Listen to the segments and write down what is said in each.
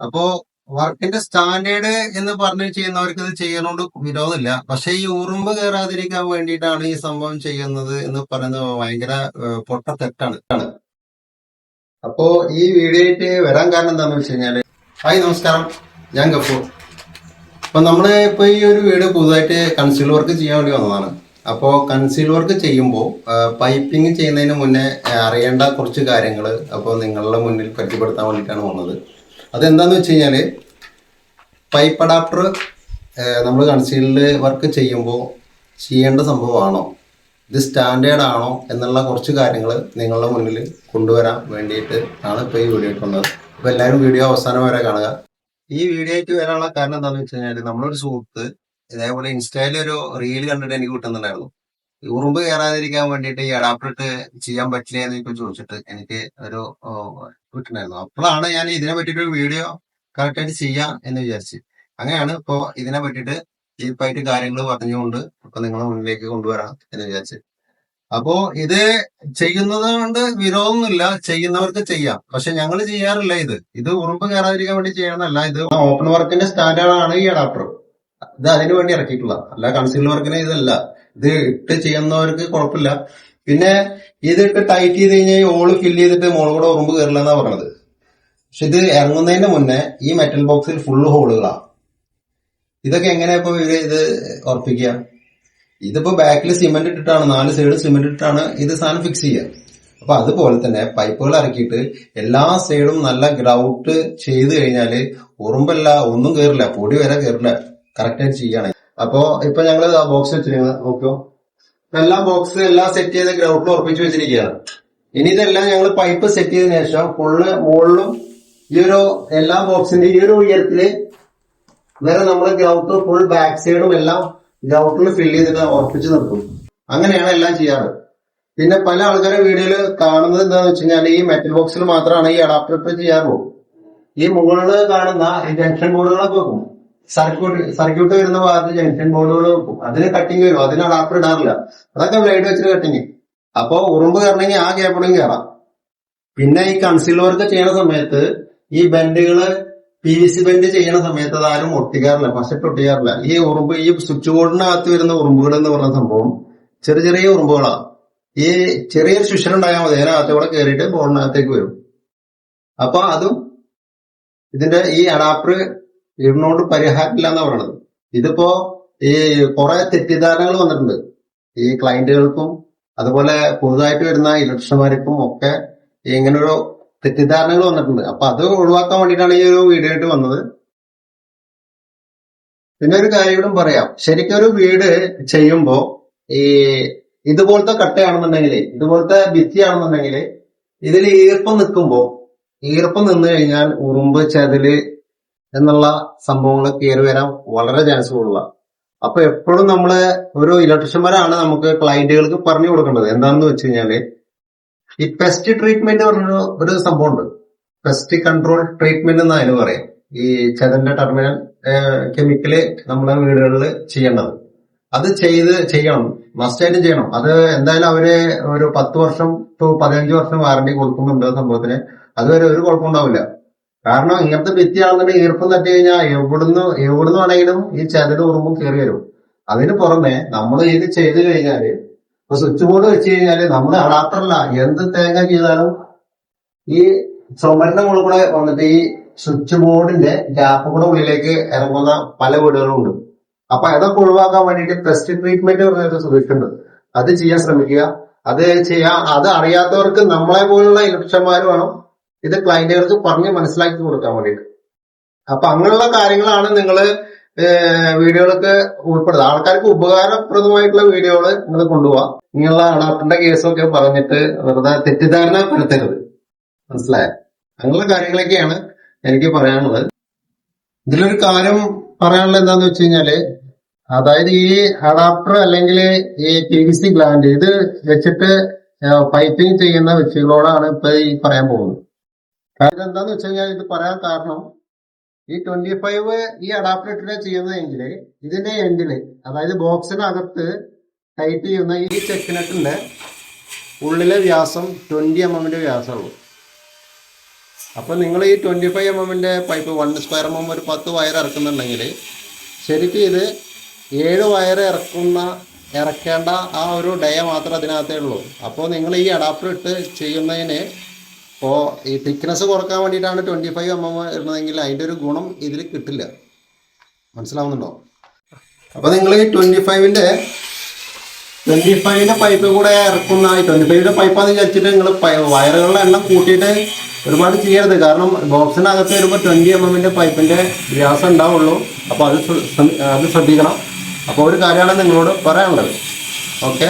അപ്പോ വർക്കിന്റെ സ്റ്റാൻഡേർഡ് എന്ന് പറഞ്ഞ് ചെയ്യുന്നവർക്ക് ഇത് ചെയ്യുന്നതുകൊണ്ട് വിരോധമില്ല. പക്ഷെ ഈ ഉറുമ്പ് കയറാതിരിക്കാൻ വേണ്ടിയിട്ടാണ് ഈ സംഭവം ചെയ്യുന്നത് എന്ന് പറയുന്നത് ഭയങ്കര പൊട്ട തെറ്റാണ്. അപ്പോ ഈ വീഡിയോയ്ക്ക് വരാൻ കാരണം എന്താണെന്ന് വെച്ച് കഴിഞ്ഞാല്, ഹായ് നമസ്കാരം, ഞാൻ ഗഫൂർ. അപ്പൊ നമ്മള് ഇപ്പൊ ഈ ഒരു വീഡിയോ പുതുതായിട്ട് കൺസീൽ വർക്ക് ചെയ്യാൻ വേണ്ടി വന്നതാണ്. അപ്പോൾ കൺസീൽ വർക്ക് ചെയ്യുമ്പോൾ പൈപ്പിംഗ് ചെയ്യുന്നതിന് മുന്നേ അറിയേണ്ട കുറച്ച് കാര്യങ്ങൾ അപ്പോൾ നിങ്ങളുടെ മുന്നിൽ പരിചയപ്പെടുത്താൻ വേണ്ടിയിട്ടാണ് വന്നത്. അതെന്താന്ന് വെച്ച് കഴിഞ്ഞാൽ, പൈപ്പ് അഡാപ്റ്റർ നമ്മൾ കൺസീൽഡ് വർക്ക് ചെയ്യുമ്പോൾ ചെയ്യേണ്ട സംഭവമാണോ, ഇത് സ്റ്റാൻഡേർഡ് ആണോ എന്നുള്ള കുറച്ച് കാര്യങ്ങൾ നിങ്ങളുടെ മുന്നിൽ കൊണ്ടുവരാൻ വേണ്ടിയിട്ട് ആണ് ഇപ്പോൾ ഈ വീഡിയോ ഇട്ടുള്ളത്. അപ്പോൾ എല്ലാവരും വീഡിയോ അവസാനം വരെ കാണുക. ഈ വീഡിയോ ആയിട്ട് വരാനുള്ള കാരണം എന്താണെന്ന് വെച്ച് കഴിഞ്ഞാൽ, നമ്മളൊരു സുഹൃത്ത് ഇതേപോലെ ഇൻസ്റ്റയിൽ ഒരു റീൽ കണ്ടിട്ട് എനിക്ക് കിട്ടുന്നുണ്ടായിരുന്നു. ഈ ഉറുമ്പ് കയറാതിരിക്കാൻ വേണ്ടിയിട്ട് ഈ അഡാപ്റ്റർ ഇട്ട് ചെയ്യാൻ പറ്റില്ല എന്നൊക്കെ ചോദിച്ചിട്ട് എനിക്ക് ഒരു കിട്ടുന്നായിരുന്നു. അപ്പോഴാണ് ഞാൻ ഇതിനെ പറ്റിയിട്ടൊരു വീഡിയോ കറക്റ്റായിട്ട് ചെയ്യാം എന്ന് വിചാരിച്ച്. അങ്ങനെയാണ് ഇപ്പോൾ ഇതിനെ പറ്റിയിട്ട് ഡീപ്പായിട്ട് കാര്യങ്ങൾ പറഞ്ഞുകൊണ്ട് ഇപ്പൊ നിങ്ങളുടെ മുന്നിലേക്ക് കൊണ്ടുവരാം എന്ന് വിചാരിച്ച്. അപ്പോ ഇത് ചെയ്യുന്നത് കൊണ്ട് വിരോധമൊന്നുമില്ല, ചെയ്യുന്നവർക്ക് ചെയ്യാം. പക്ഷെ ഞങ്ങൾ ചെയ്യാറില്ല. ഇത് ഉറുമ്പ് കയറാതിരിക്കാൻ വേണ്ടി ചെയ്യണമെന്നല്ല. ഇത് ഓപ്പൺ വർക്കിന്റെ സ്റ്റാൻഡേർഡ് ആണ് ഈ അഡാപ്റ്റർ. ഇത് അതിനു വേണ്ടി ഇറക്കിയിട്ടുള്ള, അല്ല കൺസീൽ വർക്കിന് ഇതല്ല. ഇത് ഇട്ട് ചെയ്യുന്നവർക്ക് കുഴപ്പമില്ല. പിന്നെ ഇതിട്ട് ടൈറ്റ് ചെയ്ത് കഴിഞ്ഞാൽ ഓള് ഫില്ല് ചെയ്തിട്ട് മോള് കൂടെ ഉറുമ്പ് കയറില്ല എന്നാ പറഞ്ഞത്. പക്ഷെ ഇത് ഇറങ്ങുന്നതിന് മുന്നേ ഈ മെറ്റൽ ബോക്സിൽ ഫുള്ള് ഹോളുകളാണ്. ഇതൊക്കെ എങ്ങനെയാ ഇപ്പൊ ഇത് ഉറപ്പിക്കുക? ഇതിപ്പോ ബാക്കിൽ സിമെന്റ് ഇട്ടിട്ടാണ്, 4 സൈഡ് സിമെന്റ് ഇട്ടിട്ടാണ് ഇത് സാധനം ഫിക്സ് ചെയ്യുക. അപ്പൊ അതുപോലെ തന്നെ പൈപ്പുകൾ ഇറക്കിയിട്ട് എല്ലാ സൈഡും നല്ല ഗ്രൗട്ട് ചെയ്ത് കഴിഞ്ഞാല് ഉറുമ്പല്ല ഒന്നും കയറില്ല, പൊടി വരെ കയറില്ല. കറക്റ്റായിട്ട് ചെയ്യാണ്. അപ്പൊ ഇപ്പൊ ഞങ്ങള് ബോക്സ് വെച്ചിരിക്കുന്നത് നോക്കിയോ, എല്ലാം സെറ്റ് ചെയ്ത് ഗ്രൗട്ടിൽ ഉറപ്പിച്ച് വെച്ചിരിക്കുകയാണ്. ഇനി ഇതെല്ലാം ഞങ്ങൾ പൈപ്പ് സെറ്റ് ചെയ്തതിനു ശേഷം ഫുള്ള് മുകളിലും ഈ ഒരു എല്ലാ ബോക്സിന്റെ ഈ ഒരു ഉയരത്തില് വേറെ നമ്മൾ ഗ്രൗട്ട് ഫുൾ ബാക്ക് സൈഡും എല്ലാം ഗ്രൗട്ടിൽ ഫില്ല് ചെയ്തിട്ട് ഉറപ്പിച്ച് നിർത്തും. അങ്ങനെയാണ് എല്ലാം ചെയ്യാറ്. പിന്നെ പല ആൾക്കാരുടെ വീഡിയോയിൽ കാണുന്നത് എന്താണെന്ന് വെച്ച് കഴിഞ്ഞാൽ, ഈ മെറ്റൽ ബോക്സിൽ മാത്രമാണ് ഈ അഡാപ്റ്റർ ചെയ്യാറുള്ളൂ. ഈ മുകളിൽ കാണുന്ന ജംഗ്ഷൻ ബോർഡുകളൊക്കെ വെക്കും. സർക്യൂട്ട് വരുന്ന ഭാഗത്ത് ജംഗ്ഷൻ ബോർഡുകൾ വെക്കും. അതിന് കട്ടിങ് വരും, അതിന് അഡാപ്റ്റർ ഇടാറില്ല. അതൊക്കെ ബ്ലേഡ് വെച്ചിട്ട് കട്ടിങ്. അപ്പൊ ഉറുമ്പ് കയറണമെങ്കിൽ ആ ഗ്യാപ്പിലും കയറാം. പിന്നെ ഈ കൺസീൽ വർക്ക് ചെയ്യുന്ന സമയത്ത് ഈ ബെൻഡുകള് PVC ബെൻഡ് ചെയ്യുന്ന സമയത്ത് അതാരും ഒട്ടിക്കാറില്ല, പശട്ട് ഒട്ടിക്കാറില്ല. ഈ ഉറുമ്പ്, ഈ സ്വിച്ച് ബോർഡിനകത്ത് വരുന്ന ഉറുമ്പുകൾ എന്ന് പറഞ്ഞ സംഭവം ചെറിയ ചെറിയ ഉറുമ്പുകളാണ്. ഈ ചെറിയൊരു ശുശ്രം ഉണ്ടായാൽ മതി, അതിനകത്തൂടെ കയറിയിട്ട് ബോർഡിനകത്തേക്ക് വരും. അപ്പൊ അതും ഇതിന്റെ ഈ അഡാപ്റ്റർ ഇടുന്നോണ്ട് പരിഹാരമില്ല എന്നാ പറയണത്. ഇതിപ്പോ ഈ കുറെ തെറ്റിദ്ധാരണകൾ വന്നിട്ടുണ്ട് ഈ ക്ലയന്റുകൾക്കും അതുപോലെ പുതുതായിട്ട് വരുന്ന ഇലക്ട്രീഷ്യന്മാർക്കും ഒക്കെ ഇങ്ങനൊരു തെറ്റിദ്ധാരണകൾ വന്നിട്ടുണ്ട്. അപ്പൊ അത് ഒഴിവാക്കാൻ വേണ്ടിയിട്ടാണ് ഈ ഒരു വീഡിയോ ആയിട്ട് വന്നത്. പിന്നെ ഒരു കാര്യം കൂടെ പറയാം. ശരിക്കും ഒരു വീട് ചെയ്യുമ്പോ ഈ ഇതുപോലത്തെ കട്ടയാണെന്നുണ്ടെങ്കിൽ, ഇതുപോലത്തെ ഭിത്തിയാണെന്നുണ്ടെങ്കിൽ ഇതിൽ ഈർപ്പം നിന്ന് കഴിഞ്ഞാൽ ഉറുമ്പ്, ചെതല് എന്നുള്ള സംഭവങ്ങൾ കയറി വരാൻ വളരെ ചാൻസ് കൂടുതല. അപ്പൊ എപ്പോഴും നമ്മള് ഒരു ഇലക്ട്രീഷ്യന്മാരാണ് നമുക്ക് ക്ലയന്റുകൾക്ക് പറഞ്ഞു കൊടുക്കേണ്ടത് എന്താണെന്ന് വെച്ച് കഴിഞ്ഞാല്, ഈ പെസ്റ്റ് ട്രീറ്റ്മെന്റ് പറഞ്ഞ ഒരു സംഭവമുണ്ട്. പെസ്റ്റ് കൺട്രോൾ ട്രീറ്റ്മെന്റ് എന്ന് അതിന് പറയാം. ഈ ചെതലിന്റെ ടെർമിനൽ കെമിക്കല് നമ്മളെ വീടുകളിൽ ചെയ്യേണ്ടത്, അത് ചെയ്യണം, മസ്റ്റായിട്ട് ചെയ്യണം. അത് എന്തായാലും അവര് ഒരു 10 വർഷം ടു 15 വർഷം വാറണ്ടി കൊടുക്കുന്നുണ്ട് സംഭവത്തിന്. അതുവരെ ഒരു കുഴപ്പമുണ്ടാവില്ല. കാരണം ഇങ്ങനത്തെ ഭിത്തിയാണെന്നുണ്ടെങ്കിൽ ഈർപ്പം തട്ടി കഴിഞ്ഞാൽ എവിടുന്ന് വേണമെങ്കിലും ഈ ചെതല് ഉറുമ്പും കയറി വരും. അതിന് പുറമെ നമ്മൾ ഇത് ചെയ്ത് കഴിഞ്ഞാല്, ഇപ്പൊ സ്വിച്ച് ബോർഡ് വെച്ച് കഴിഞ്ഞാല് നമ്മൾ അഡാപ്റ്ററല്ല എന്ത് തേങ്ങ ചെയ്താലും ഈ ചുമരിന്റെ മുകളിൽ കൂടെ വന്നിട്ട് ഈ സ്വിച്ച് ബോർഡിന്റെ ഗ്യാപ്പ് കൂടെ ഉള്ളിലേക്ക് ഇറങ്ങുന്ന പല വീടുകളും ഉണ്ട്. അപ്പൊ അതൊക്കെ ഒഴിവാക്കാൻ വേണ്ടിയിട്ട് പെസ്റ്റ് ട്രീറ്റ്മെന്റ് പറഞ്ഞൊരു സൊല്യൂഷൻ ഉണ്ട്. അത് ചെയ്യാൻ ശ്രമിക്കുക. അത് അറിയാത്തവർക്ക് നമ്മളെ പോലുള്ള ഇലക്ട്രീഷ്യന്മാർ വേണം ഇത് ക്ലയന്റുകൾക്ക് പറഞ്ഞ് മനസ്സിലാക്കി കൊടുക്കാൻ വേണ്ടിയിട്ട്. അപ്പൊ അങ്ങനെയുള്ള കാര്യങ്ങളാണ് നിങ്ങൾ വീഡിയോകളൊക്കെ ഉൾപ്പെടുത്തുക. ആൾക്കാർക്ക് ഉപകാരപ്രദമായിട്ടുള്ള വീഡിയോകൾ നിങ്ങൾ കൊണ്ടുപോവാം. ഇങ്ങനെയുള്ള അഡാപ്റ്ററിന്റെ കേസൊക്കെ പറഞ്ഞിട്ട് വെറുതെ തെറ്റിദ്ധാരണ പരത്തരുത്. മനസ്സിലായ? അങ്ങനെയുള്ള കാര്യങ്ങളൊക്കെയാണ് എനിക്ക് പറയാനുള്ളത്. ഇതിലൊരു കാര്യം പറയാനുള്ളത് എന്താന്ന് വെച്ച് കഴിഞ്ഞാല്, അതായത് ഈ അഡാപ്റ്റർ അല്ലെങ്കിൽ ഈ PVC ഗ്ലാൻഡ് ഇത് വെച്ചിട്ട് പൈപ്പിംഗ് ചെയ്യുന്ന വ്യക്തികളോടാണ് ഇപ്പൊ ഈ പറയാൻ പോകുന്നത്. കാരണം എന്താന്ന് വെച്ച് കഴിഞ്ഞാൽ, ഇത് പറയാൻ കാരണം ഈ 25 ഈ അഡാപ്റ്റർ ഇട്ടിട്ട് ചെയ്യുന്നതെങ്കിൽ ഇതിന്റെ എൻഡില്, അതായത് ബോക്സിനകത്ത് ടൈറ്റ് ചെയ്യുന്ന ഈ ചെക്ക് നട്ടിന്റെ ഉള്ളിലെ വ്യാസം 20 mm വ്യാസമുള്ളൂ. അപ്പോൾ നിങ്ങൾ ഈ 25 mm പൈപ്പ് 1 സ്ക്വയർ mm ഒരു 10 വയർ ഇറക്കുന്നുണ്ടെങ്കിൽ ശരിക്കും ഇത് 7 വയർ ഇറക്കേണ്ട ആ ഒരു ഡേ മാത്രമേ അതിനകത്തേ ഉള്ളൂ. അപ്പോൾ നിങ്ങൾ ഈ അഡാപ്റ്റർ ഇട്ട് ചെയ്യുന്നതിന് ഇപ്പോൾ ഈ തിക്നെസ് കുറക്കാൻ വേണ്ടിയിട്ടാണ് 25 mm ഇടുന്നതെങ്കിൽ അതിൻ്റെ ഒരു ഗുണം ഇതിൽ കിട്ടില്ല. മനസ്സിലാവുന്നുണ്ടോ? അപ്പോൾ നിങ്ങൾ ഈ 25ൻ്റെ പൈപ്പ് കൂടെ ഇറക്കുന്ന ഈ 25ൻ്റെ പൈപ്പാന്ന് വിചാരിച്ചിട്ട് നിങ്ങൾ വയറുകളുടെ എണ്ണം കൂട്ടിയിട്ട് ഒരുപാട് ചെയ്യരുത്. കാരണം ബോക്സിനകത്ത് വരുമ്പോൾ 20 mm പൈപ്പിൻ്റെ വ്യാസം ഉണ്ടാവുള്ളൂ. അപ്പോൾ അത് ശ്രദ്ധിക്കണം. അപ്പോൾ ഒരു കാര്യമാണ് നിങ്ങളോട് പറയാനുള്ളത്. ഓക്കെ.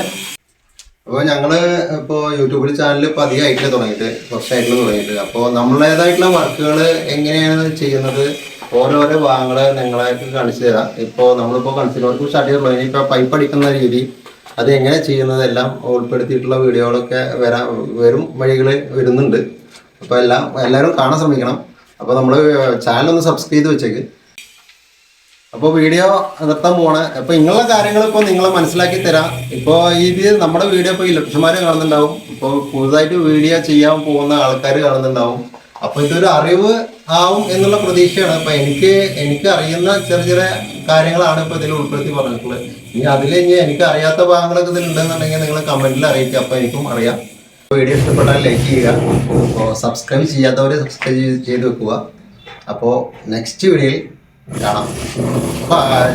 അപ്പോൾ ഞങ്ങൾ ഇപ്പോൾ യൂട്യൂബിൽ ചാനൽ ഇപ്പോൾ അധികമായിട്ടില്ല തുടങ്ങിയിട്ട്, കുറച്ചായിട്ടുള്ള തുടങ്ങിയിട്ട്. അപ്പോൾ നമ്മളേതായിട്ടുള്ള വർക്കുകൾ എങ്ങനെയാണ് ചെയ്യുന്നത് ഓരോരോ ഭാഗങ്ങൾ നിങ്ങളായിട്ട് കാണിച്ചു തരാം. ഇപ്പോൾ നമ്മളിപ്പോൾ കൺസീലർ വർക്ക് സ്റ്റാർട്ട് ചെയ്തുള്ളൂ. ഇനിയിപ്പോൾ പൈപ്പ് അടിക്കുന്ന രീതി അത് എങ്ങനെ ചെയ്യുന്നതെല്ലാം ഉൾപ്പെടുത്തിയിട്ടുള്ള വീഡിയോകളൊക്കെ വരും വഴികൾ വരുന്നുണ്ട്. അപ്പോൾ എല്ലാവരും കാണാൻ ശ്രമിക്കണം. അപ്പോൾ നമ്മൾ ചാനലൊന്ന് സബ്സ്ക്രൈബ് ചെയ്ത് വെച്ചേക്ക്. അപ്പോൾ വീഡിയോ നിർത്താൻ പോവാണ്. അപ്പോൾ ഇങ്ങനെയുള്ള കാര്യങ്ങൾ ഇപ്പോൾ നിങ്ങളെ മനസ്സിലാക്കി തരാം. ഇപ്പോൾ ഇത് നമ്മുടെ വീഡിയോ ഇപ്പോൾ ഇലക്ട്രീഷ്യന്മാർ കാണുന്നുണ്ടാവും, ഇപ്പോൾ പുതുതായിട്ട് വീഡിയോ ചെയ്യാൻ പോകുന്ന ആൾക്കാർ കാണുന്നുണ്ടാവും. അപ്പോൾ ഇതൊരു അറിവ് ആവും എന്നുള്ള പ്രതീക്ഷയാണ്. അപ്പോൾ എനിക്ക് അറിയുന്ന ചെറിയ ചെറിയ കാര്യങ്ങളാണ് ഇപ്പോൾ ഇതിൽ ഉൾപ്പെടുത്തി പറഞ്ഞിട്ടുള്ളത്. ഇനി എനിക്ക് അറിയാത്ത ഭാഗങ്ങളൊക്കെ ഇതിലുണ്ടെന്നുണ്ടെങ്കിൽ നിങ്ങൾ കമൻറ്റിൽ അറിയിക്കുക. അപ്പോൾ എനിക്കും അറിയാം. വീഡിയോ ഇഷ്ടപ്പെട്ടാൽ ലൈക്ക് ചെയ്യുക. അപ്പോൾ സബ്സ്ക്രൈബ് ചെയ്യാത്തവർ സബ്സ്ക്രൈബ് ചെയ്ത് വെക്കുക. അപ്പോൾ നെക്സ്റ്റ് വീഡിയോയിൽ കാണാം. ബൈ.